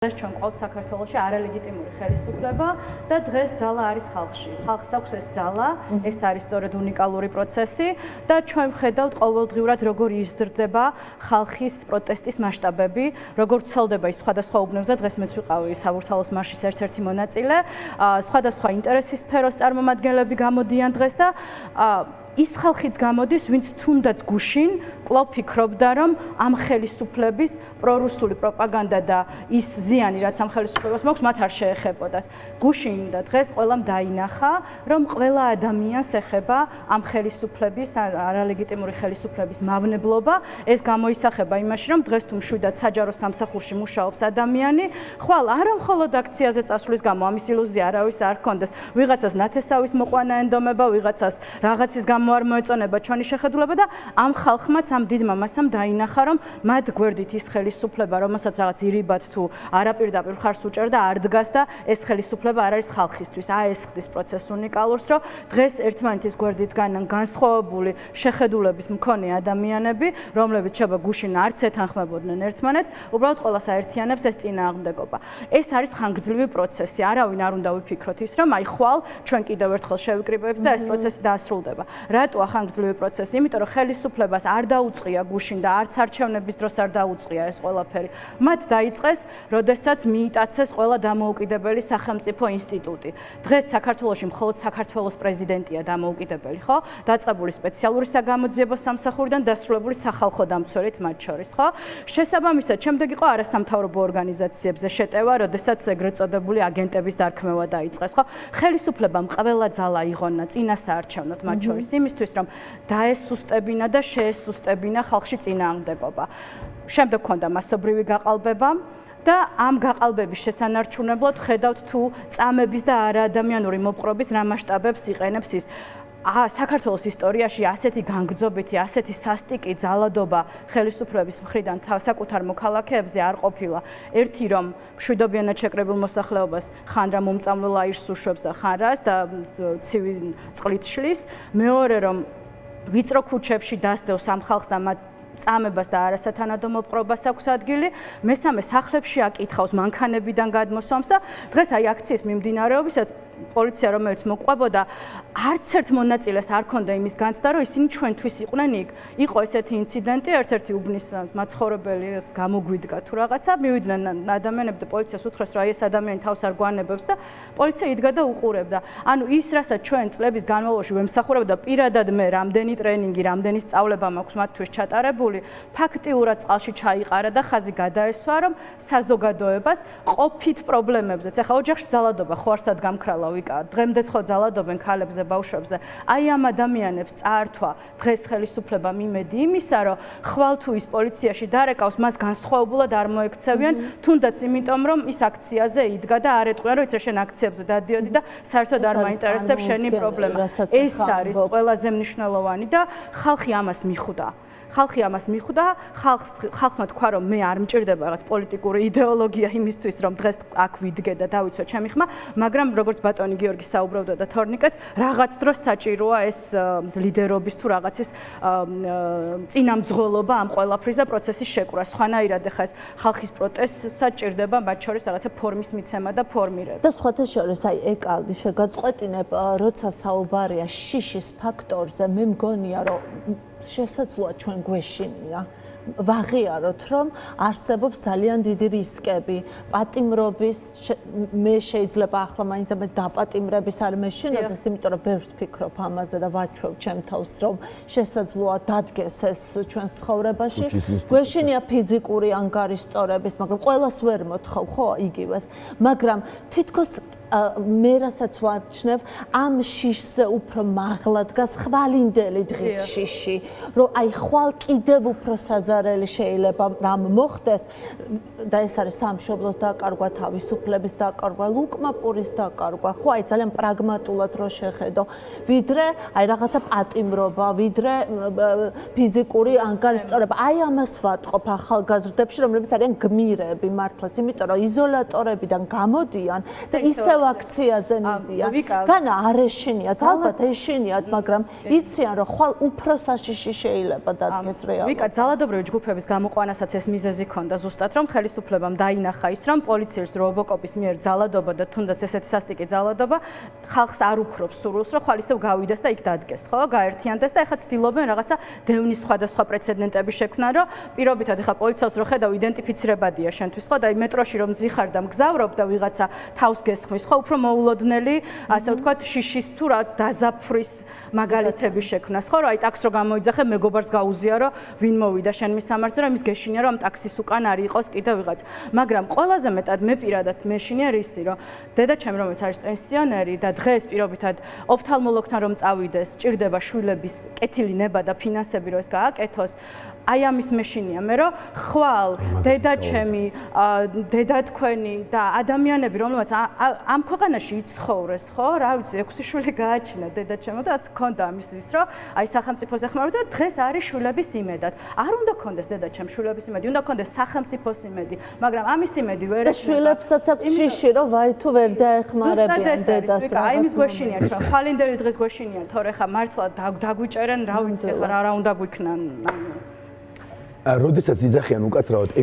დღეს ჩვენ ყავს საქართველოში არალეგიტიმური ხელისუფლება და დღეს ძალა არის ხალხში. ხალხს აქვს ეს ძალა, ეს არის სწორედ უნიკალური პროცესი და ჩვენ ვხედავთ ყოველდღიურად როგორ იზრდება ხალხის პროტესტის მასშტაბები, როგორ ვრცელდება ის სხვადასხვა უბნებზე. დღეს მეც ვიყავი საბურთალოს მარშის ერთ-ერთი მონაწილე. სხვადასხვა ინტერესის სფეროს წარმომადგენლები გამოდიან დღეს და ის ხალხიც გამოდის, ვინც თუნდაც გუშინ კვლავ ფიქრობდა, რომ ამ ხელისუფლების პრორუსული პროპაგანდა და ის ზიანი, რაც ამ ხელისუფლებას მაქვს, მათ არ შეეხებოდათ. გუშინ და დღეს ყველამ დაინახა, რომ ყველა ადამიანს ეხება ამ ხელისუფლების, არალეგიტიმური ხელისუფლების მავნებლობა. ეს გამოისახება იმაში, რომ დღეს თუ მშვიდად საჯარო სამსახურში მუშაობს ადამიანი, ხვალ არა მხოლოდ აქციაზე წასვლის გამო, ამის ილუზია არავის არ ჰქონდეს. ვიღაცას ნათესავის მოყვანა ენდომება, ვიღაცას რაღაცის გამო არ მოეწონება ჩვენი შეხედულება და ამ ხალხმაც, ამ დიდმა მასამ დაინახა, რომ მათ გვერდით ის ხელისუფლება, რომელსაც რაღაც ირიბად თუ არაპირდაპირ ხარს უჭერდა, არ დგას და ეს ხელისუფლება არ არის ხალხისთვის. ეს ხდის პროცესს უნიკალურს, რომ დღეს ერთმანეთის გვერდით განან განსხვავებული შეხედულების მქონე ადამიანები, რომლებიც შეიძლება გუშინ არც ეთანხმებოდნენ ერთმანეთს, უბრალოდ ყველას აერთიანებს ეს წინააღმდეგობა. ეს არის ხანგრძლივი პროცესი. არავინ არ უნდა ვიფიქროთ ის, რომ აი ხვალ ჩვენ კიდევ ერთხელ შევიკრიბებთ და ეს პროცესი დაასრულდება. რატოა ხანგრძლივი პროცესი? იმიტომ რომ ხელისუფლებას არ დაუწყია გუშინ და არც არჩევნების დროს არ დაუწყია ეს ყველაფერი. მათ დაიწყეს, როდესაც მიიტაცეს ყველა დამოუკიდებელი სახელმწიფო ინსტიტუტი. დღეს საქართველოში მხოლოდ საქართველოს პრეზიდენტია დამოუკიდებელი, ხო? დაწყებული სპეციალური საგამოძიებო სამსახურიდან დასრულებული სახალხო დამცველით მათ შორის, ხო? შესაბამისად, შემდეგ იყო არასამთავრობო ორგანიზაციებზე შეტევა, როდესაც ეგრეთ წოდებული აგენტების დარქმევა დაიწყეს, ხო? ხელისუფლებამ ყველა ძალა იღონა წინასაარჩევნოდ მათ შორის იმისთვის, რომ დაესუსტებინა და შეესუსტებინა ხალხში წინააღმდეგობა. შემდეგ ჰქონდა მასობრივი გაყალბება და ამ გაყალბების შესანარჩუნებლად ხედავთ თუ წამების და არაადამიანური მოპყრობის რა მასშტაბებს იყენებს ის. საქართველოს ისტორიაში ასეთი განგრძობითი, ასეთი სასტიკი ძალადობა ხელისუფლების მხრიდან საკუთარ მოქალაქეებზე არ ყოფილა. ერთი რომ მშვიდობიანად შეკრებილ მოსახლეობას ხან რა მომწამლელ აირს უშვებს და ხან რას და ცივი წყლით შლის. მეორე რომ ვიწრო ქუჩებში დასდევს ამ ხალხს და მათ წამებას და არასათანადო მოპყრობას აქვს ადგილი. მესამე სახლებში აკითხავს, მანქანებიდან გადმოსვამს და დღეს აი აქციის მიმდინარეობისას პოლიცია რომელიც მოყვებოდა, არც ერთ მონაწილეს არ ქონდა იმის განცდა, რომ ისინი ჩვენთვის იყვნენ იქ. იყო ესეთი ინციდენტი, ერთ-ერთი უბნის მაცხოვრებელს გამოგვიდგა თუ რაღაცა, მივიდნენ ადამიანები და პოლიციას უთხრეს, რომ აი ეს ადამიანი თავს არ გვანებებს და პოლიცია იდგა და უყურებდა. ანუ ის, რასაც ჩვენ წლების განმავლობაში ვემსახურებოდა, პირადად მე რამდენი ტრენინგი, რამდენი სწავლება მაქვს მათთვის ჩატარებული, ფაქტიურად წყალში ჩაიყარა და ხაზი გადაესვა, რომ საზოგადოებას ყოფით პრობლემებზეც. ახლა ოჯახში ძალადობა ხო არსად გამქრალა ვიკა, დღემდეც ხო ძალადობენ ქალებზე, ბავშვებზე. აი ამ ადამიანებს წაართვა დღეს ხელისუფლება მიმედი იმისა, რომ ხვალ თუ ის პოლიციაში დარეკავს, მას განსხვავებულად არ მოექცევიან, თუნდაც იმიტომ, რომ ის აქციაზე იდგა და არ ეტყვიან, რომ იცი შენ აქციებზე დადიოდი და საერთოდ არ მაინტერესებს შენი პრობლემა. ეს არის ყველაზე მნიშვნელოვანი და ხალხი ამას მიხვდა. ხალხი ამას მიხვდა, ხალხმა თქვა, რომ მე არ მჭირდება რაღაც პოლიტიკური იდეოლოგია იმისთვის, რომ დღეს აქ ვიდგე და დავიცვა ჩემი ხმა, მაგრამ როგორც ბატონი გიორგი საუბრობდა და თორნიკეც, რაღაც დროს საჭიროა ეს ლიდერობის თუ რაღაცის წინამძღოლობა ამ ყველაფრის და პროცესის შეკვრა. სხვანაირად ახლა ეს ხალხის პროტესტს საჭირდება მათ შორის რაღაცა ფორმის მიცემა და ფორმირება. და სხვათა შორის აი ეკალდი შეგაწყვეტინებ, როცა საუბარია შიშის ფაქტორზე, მე მგონია, რომ შესაძლოა ჩვენ გვეშინია ვაღიაროთ, რომ არსებობს ძალიან დიდი რისკები პატიმრობის, მე შეიძლება ახლა მაინც დაპატიმრების არ მეშინოდეს, იმიტომ რომ ბევრს ფიქრობ ამაზე და ვაჩვევ ჩემ თავს, რომ შესაძლოა დადგეს ეს ჩვენს ცხოვრებაში. გვეშინია ფიზიკური ანგარიშწორების, მაგრამ ყველას ვერ მოთხოვ, ხო, იგივეს, მაგრამ თითქოს მე რასაც ვაჩნევ, ამ შიშზე უფრო მაღლა დგას ხვალინდელი დღის შიში, რომ აი ხვალ კიდევ უფრო საზარელი შეიძლება რამ მოხდეს და ეს არის სამშობლოს დაკარგვა, თავისუფლების დაკარგვა, ლუკმაპურის დაკარგვა, ხო, აი ძალიან პრაგმატულად რო შეხედო, ვიდრე აი რაღაცა პატიმრობა, ვიდრე ფიზიკური ანგარიშწორება. აი ამას ვატყობ ახალგაზრდებში, რომლებიც არიან გმირები მართლაც, იმიტომ რომ იზოლატორებიდან გამოდიან და ისევ კიდევ აქციაზე მიდიან. განა არ ეშინიათ, ალბათ ეშინიათ, მაგრამ იციან რომ ხვალ უფრო საშიში შეიძლება დადგეს რეალურად. ვიკა ძალადობრივი ჯგუფების გამოყვანასაც ეს მიზეზი ქონდა ზუსტად რომ ხელისუფლებამ დაინახა ის რომ პოლიციის რობოკოპის მიერ ძალადობა და თუნდაც ესეთი სასტიკი ძალადობა ხალხს არ უქრობს სურვილს რომ ხვალ ისევ გავიდეს და იქ დადგეს, ხო? გაერთიანდეს და ეხლა ცდილობენ რაღაცა დევნის სხვადასხვა პრეცედენტები შექმნა, რომ პირობითად ეხლა პოლიციას რო ხედავ იდენტიფიცირებადია შენთვის, ხო? და მეტროში რომ ზიხარ და მგზავრობ და ვიღაცა თავს გესხმის, ხო? უფრო მოულოდნელი, ასე ვთქვათ, შიშის თუ რა დაზაფხვის მაგალითები შექმნას, ხო? რომ აი ტაქსს რო გამოიძახე, მეგობარს გაუზიარო, ვინ მოვიდა შენ მის სამართზე, რომ ის გეშინია, რომ ტაქსის უკან არ იყოს კიდევ ვიღაც. მაგრამ ყველაზე მეტად მე პირადად მეშინია რისი, რომ დედაჩემი რომელიც არის პენსიონერი და დღეს პირობითად ოფთალმოლოგთან რომ წავიდეს, ჭირდება შვილების კეთილი ნება და ფინანსები რომ ეს გააკეთოს, აი ამის მეშინია მე რომ ხვალ დედაჩემი, დედა თქვენი და ადამიანები რომელსაც ამ ქვეყანაში იცხოვრეს, ხო? რა ვიცი, 6 შვილი გააჩინა დედაჩემო და რაც ქონდა ამის ის რომ აი სახელმწიფოს ეხმარება და დღეს არის შვილების იმედად. არ უნდა ქონდეს დედაჩემ შვილების იმედი, უნდა ქონდეს სახელმწიფოს იმედი, მაგრამ ამის იმედი ვერ და შვილებსაც აქვს შიში რომ ვაი თუ ვერ დაეხმარებიან დედას. აი იმის გვეშინია ჩვენ ხვალინდელი დღეს გვეშინია, თორე ხა მართლა დაგვიჭერენ, რა ვიცი, ხა რა უნდა გვიქნან. როდესაც იძახიან უკაცრავად